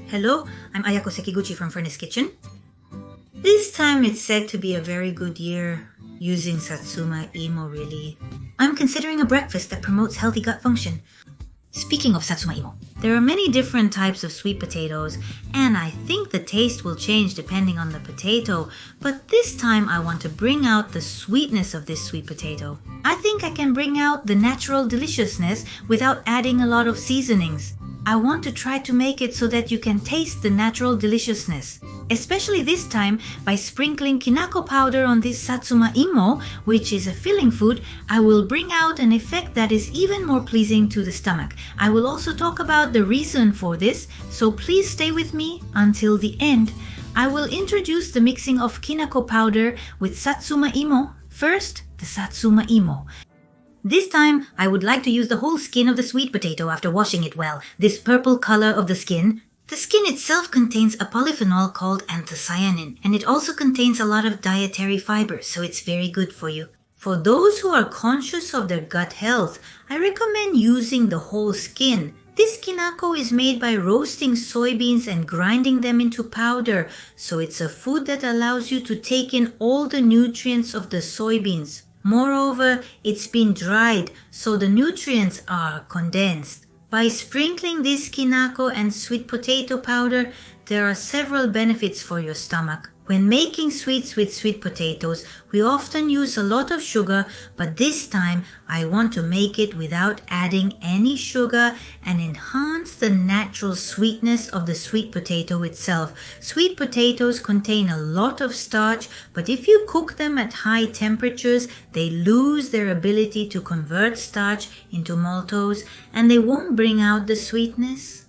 Hello, I'm Ayako Sekiguchi from Furnace Kitchen. This time it's said to be a very good year using Satsuma Imo really. I'm considering a breakfast that promotes healthy gut function. Speaking of Satsuma Imo, there are many different types of sweet potatoes and I think the taste will change depending on the potato, but this time I want to bring out the sweetness of this sweet potato. I think I can bring out the natural deliciousness without adding a lot of seasonings. I want to try to make it so that you can taste the natural deliciousness. Especially this time, by sprinkling kinako powder on this Satsuma Imo, which is a filling food, I will bring out an effect that is even more pleasing to the stomach. I will also talk about the reason for this, so please stay with me until the end. I will introduce the mixing of kinako powder with Satsuma Imo. First, the Satsuma Imo. This time, I would like to use the whole skin of the sweet potato after washing it well. This purple color of the skin. The skin itself contains a polyphenol called anthocyanin, and it also contains a lot of dietary fiber, so it's very good for you. For those who are conscious of their gut health, I recommend using the whole skin. This kinako is made by roasting soybeans and grinding them into powder, so it's a food that allows you to take in all the nutrients of the soybeans. Moreover, it's been dried, so the nutrients are condensed. By sprinkling this kinako and sweet potato powder, there are several benefits for your stomach. When making sweets with sweet potatoes, we often use a lot of sugar, but this time I want to make it without adding any sugar and enhance the natural sweetness of the sweet potato itself. Sweet potatoes contain a lot of starch, but if you cook them at high temperatures, they lose their ability to convert starch into maltose and they won't bring out the sweetness.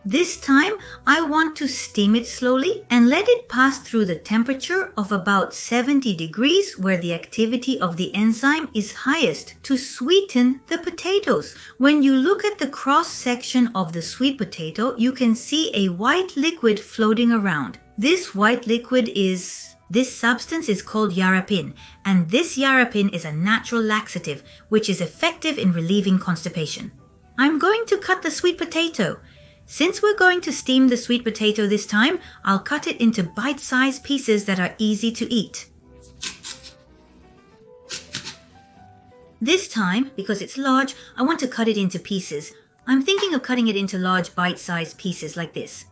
This time, I want to steam it slowly and let it pass through the temperature of about 70 degrees where the activity of the enzyme is highest to sweeten the potatoes. When you look at the cross-section of the sweet potato, you can see a white liquid floating around. This white liquid This substance is called yarapin, and this yarapin is a natural laxative which is effective in relieving constipation. I'm going to cut the sweet potato. Since we're going to steam the sweet potato this time, I'll cut it into bite-sized pieces that are easy to eat. This time, because it's large, I want to cut it into pieces. I'm thinking of cutting it into large bite-sized pieces like this.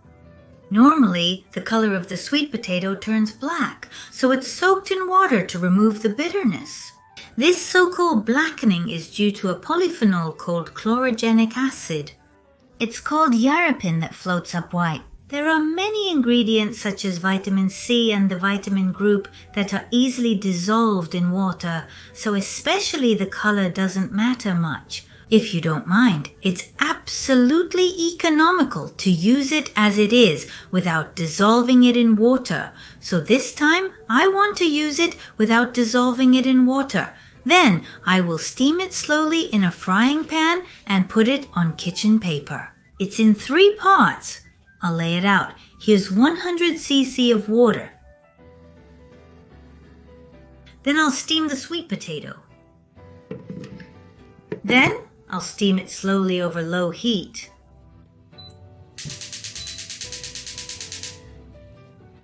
Normally, the color of the sweet potato turns black, so it's soaked in water to remove the bitterness. This so-called blackening is due to a polyphenol called chlorogenic acid. It's called yarapin that floats up white. There are many ingredients such as vitamin C and the vitamin group that are easily dissolved in water, so especially the color doesn't matter much. If you don't mind, it's absolutely economical to use it as it is without dissolving it in water. So this time, I want to use it without dissolving it in water. Then I will steam it slowly in a frying pan and put it on kitchen paper. It's in 3 parts. I'll lay it out. Here's 100 cc of water. Then I'll steam the sweet potato. Then I'll steam it slowly over low heat.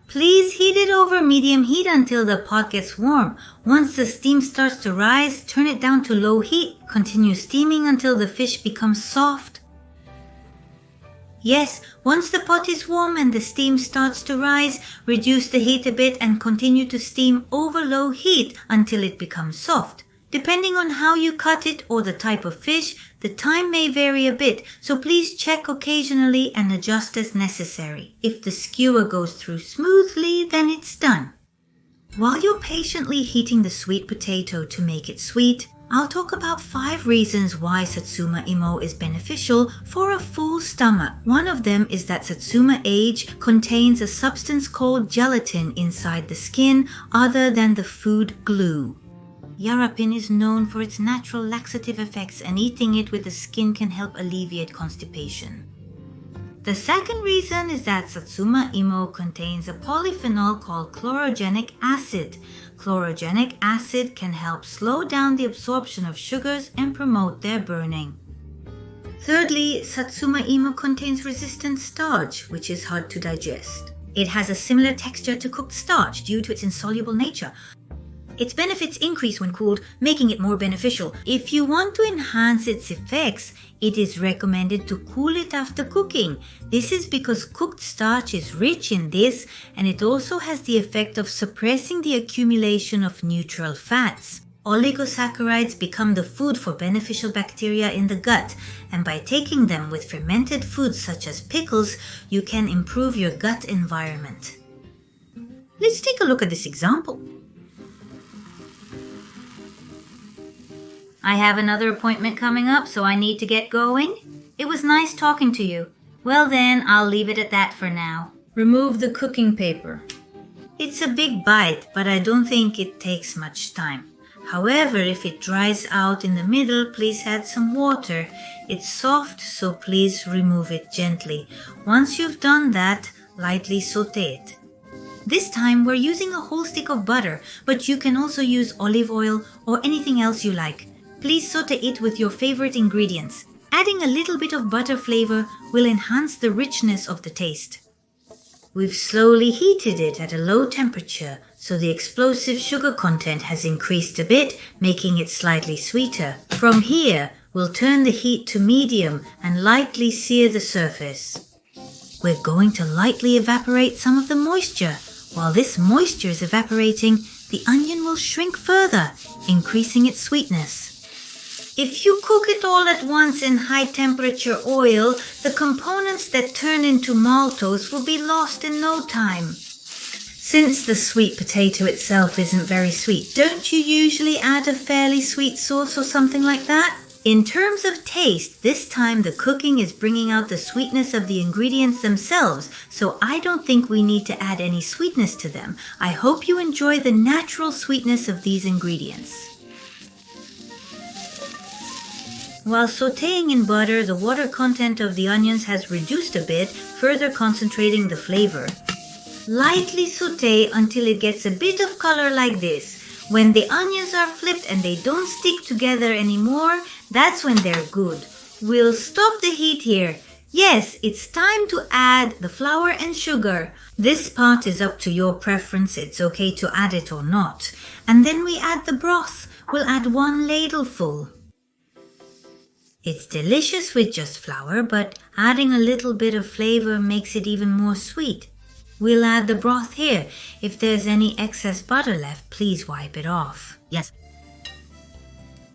Please heat it over medium heat until the pot gets warm. Once the steam starts to rise, turn it down to low heat. Continue steaming until the fish becomes soft. Yes, once the pot is warm and the steam starts to rise, reduce the heat a bit and continue to steam over low heat until it becomes soft. Depending on how you cut it or the type of fish, the time may vary a bit, so please check occasionally and adjust as necessary. If the skewer goes through smoothly, then it's done. While you're patiently heating the sweet potato to make it sweet, I'll talk about 5 reasons why Satsuma Imo is beneficial for a full stomach. One of them is that Satsuma age contains a substance called gelatin inside the skin other than the food glue. Yarapin is known for its natural laxative effects and eating it with the skin can help alleviate constipation. The second reason is that Satsuma Imo contains a polyphenol called chlorogenic acid. Chlorogenic acid can help slow down the absorption of sugars and promote their burning. Thirdly, Satsuma imo contains resistant starch, which is hard to digest. It has a similar texture to cooked starch due to its insoluble nature. Its benefits increase when cooled, making it more beneficial. If you want to enhance its effects, it is recommended to cool it after cooking. This is because cooked starch is rich in this, and it also has the effect of suppressing the accumulation of neutral fats. Oligosaccharides become the food for beneficial bacteria in the gut, and by taking them with fermented foods such as pickles, you can improve your gut environment. Let's take a look at this example. I have another appointment coming up, so I need to get going. It was nice talking to you. Well then, I'll leave it at that for now. Remove the cooking paper. It's a big bite, but I don't think it takes much time. However, if it dries out in the middle, please add some water. It's soft, so please remove it gently. Once you've done that, lightly saute it. This time we're using a whole stick of butter, but you can also use olive oil or anything else you like. Please saute it with your favorite ingredients. Adding a little bit of butter flavor will enhance the richness of the taste. We've slowly heated it at a low temperature, so the explosive sugar content has increased a bit, making it slightly sweeter. From here, we'll turn the heat to medium and lightly sear the surface. We're going to lightly evaporate some of the moisture. While this moisture is evaporating, the onion will shrink further, increasing its sweetness. If you cook it all at once in high temperature oil, the components that turn into maltose will be lost in no time. Since the sweet potato itself isn't very sweet, don't you usually add a fairly sweet sauce or something like that? In terms of taste, this time the cooking is bringing out the sweetness of the ingredients themselves, so I don't think we need to add any sweetness to them. I hope you enjoy the natural sweetness of these ingredients. While sautéing in butter, the water content of the onions has reduced a bit, further concentrating the flavor. Lightly sauté until it gets a bit of color like this. When the onions are flipped and they don't stick together anymore, that's when they're good. We'll stop the heat here. Yes, it's time to add the flour and sugar. This part is up to your preference. It's okay to add it or not. And then we add the broth. We'll add 1 ladleful. It's delicious with just flour, but adding a little bit of flavor makes it even more sweet. We'll add the broth here. If there's any excess butter left, please wipe it off. Yes.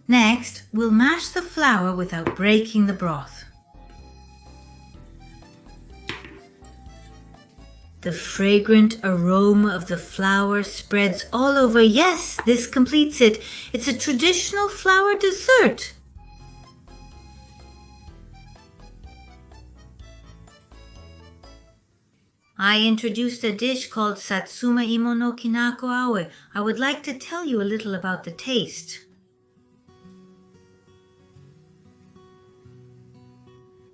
Next, we'll mash the flour without breaking the broth. The fragrant aroma of the flour spreads all over. Yes, this completes it. It's a traditional flour dessert. I introduced a dish called Satsuma imo no kinako awe. I would like to tell you a little about the taste.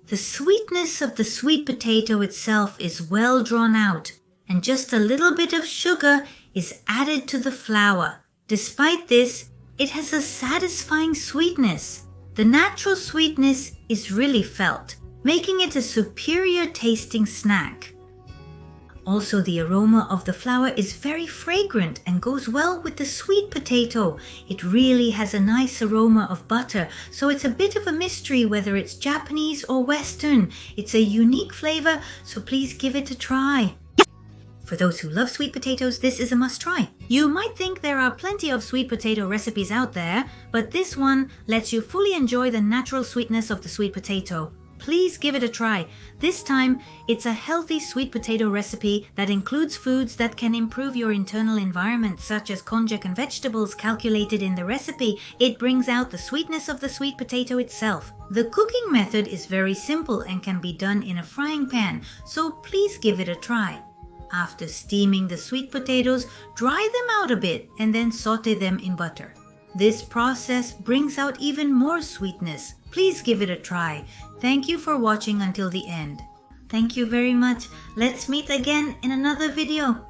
The sweetness of the sweet potato itself is well drawn out, and just a little bit of sugar is added to the flour. Despite this, it has a satisfying sweetness. The natural sweetness is really felt, making it a superior tasting snack. Also, the aroma of the flour is very fragrant and goes well with the sweet potato. It really has a nice aroma of butter, so it's a bit of a mystery whether it's Japanese or Western. It's a unique flavor, so please give it a try. For those who love sweet potatoes, this is a must-try. You might think there are plenty of sweet potato recipes out there, but this one lets you fully enjoy the natural sweetness of the sweet potato. Please give it a try. This time, it's a healthy sweet potato recipe that includes foods that can improve your internal environment, such as konjac and vegetables calculated in the recipe. It brings out the sweetness of the sweet potato itself. The cooking method is very simple and can be done in a frying pan, so please give it a try. After steaming the sweet potatoes, dry them out a bit and then saute them in butter. This process brings out even more sweetness. Please give it a try. Thank you for watching until the end. Thank you very much. Let's meet again in another video.